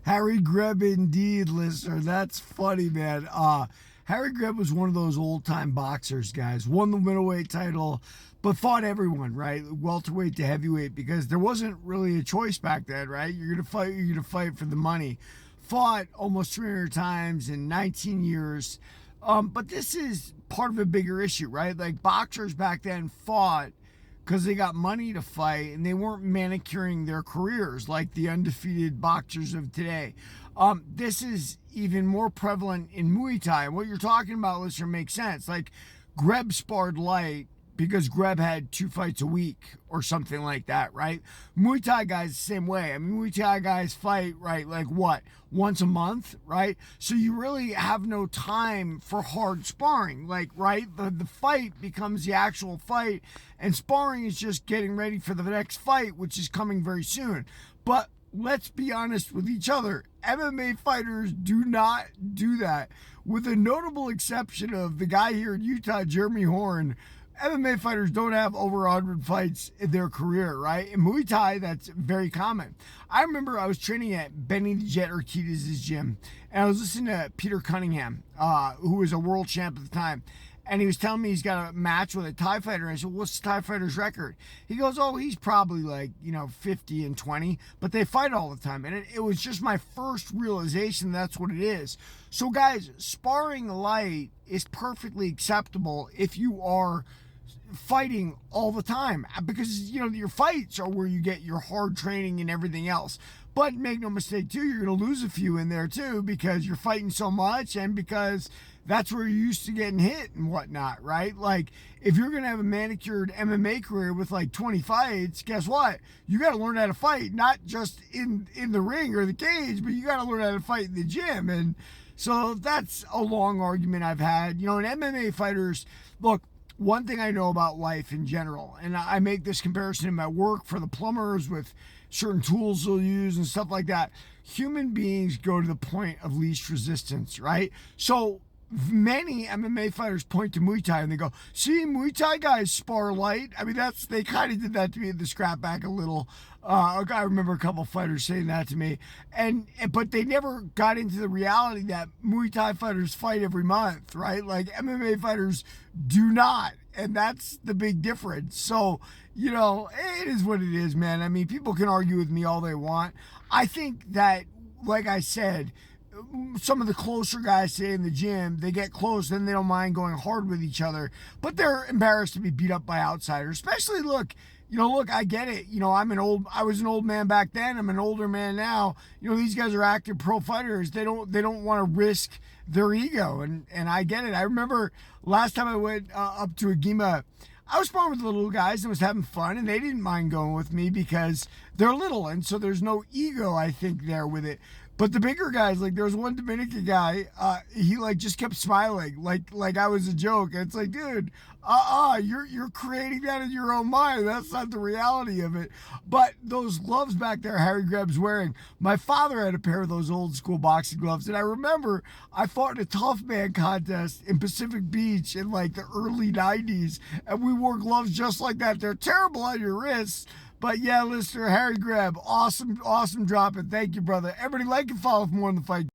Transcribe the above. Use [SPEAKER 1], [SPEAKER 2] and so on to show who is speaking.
[SPEAKER 1] Harry Greb indeed, listener. That's funny, man. Harry Greb was one of those old-time boxers, guys. Won the middleweight title, but fought everyone, right? Welterweight to heavyweight, because there wasn't really a choice back then, right? You're gonna fight for the money. Fought almost 300 times in 19 years. But this is part of a bigger issue, right? Like, boxers back then fought because they got money to fight and they weren't manicuring their careers like the undefeated boxers of today. This is even more prevalent in Muay Thai. What you're talking about, listener, makes sense. Like, Greb sparred light because Greb had 2 fights a week or something like that, right? Muay Thai guys the same way. I mean, Muay Thai guys fight, right, like what, once a month, right? So you really have no time for hard sparring, like, right? The fight becomes the actual fight, and sparring is just getting ready for the next fight, which is coming very soon. But let's be honest with each other. MMA fighters do not do that, with a notable exception of the guy here in Utah, Jeremy Horn. MMA fighters don't have over 100 fights in their career, right? In Muay Thai, that's very common. I remember I was training at Benny the Jet Urquidez's gym, and I was listening to Peter Cunningham, who was a world champ at the time, and he was telling me he's got a match with a Thai fighter. I said, what's the Thai fighter's record? He goes, oh, he's probably like, 50-20, but they fight all the time. And it was just my first realization that's what it is. So, guys, sparring light is perfectly acceptable if you are fighting all the time, because your fights are where you get your hard training and everything else. But make no mistake too, you're going to lose a few in there too, because you're fighting so much and because that's where you're used to getting hit and whatnot, right? Like, if you're going to have a manicured MMA career with like 20 fights, guess what? You got to learn how to fight, not just in the ring or the cage, but you got to learn how to fight in the gym. And so that's a long argument I've had. And MMA fighters, look, one thing I know about life in general, and I make this comparison in my work for the plumbers with certain tools they'll use and stuff like that. Human beings go to the point of least resistance, right? So many MMA fighters point to Muay Thai and they go, see, Muay Thai guys spar light. I mean, they kind of did that to me at the scrap back a little. I remember a couple fighters saying that to me, but they never got into the reality that Muay Thai fighters fight every month, right? Like, MMA fighters do not, and that's the big difference. So, it is what it is, man. I mean, people can argue with me all they want. I think that, like I said, some of the closer guys say in the gym, they get close and they don't mind going hard with each other, but they're embarrassed to be beat up by outsiders. Especially, look, I get it. I was an old man back then. I'm an older man now. These guys are active pro fighters. They don't want to risk their ego, and I get it. I remember last time I went up to Agima, I was sparring with the little guys and was having fun, and they didn't mind going with me because they're little, and so there's no ego, I think, there with it. But the bigger guys, like, there was one Dominican guy, he like just kept smiling, like I was a joke. And it's like, dude, you're creating that in your own mind. That's not the reality of it. But those gloves back there, Harry Greb's wearing, my father had a pair of those old school boxing gloves, and I remember I fought in a tough man contest in Pacific Beach in like the early '90s, and we wore gloves just like that. They're terrible on your wrists. But yeah, listener, Harry Greb, awesome dropping. Thank you, brother. Everybody like and follow for more on the fight.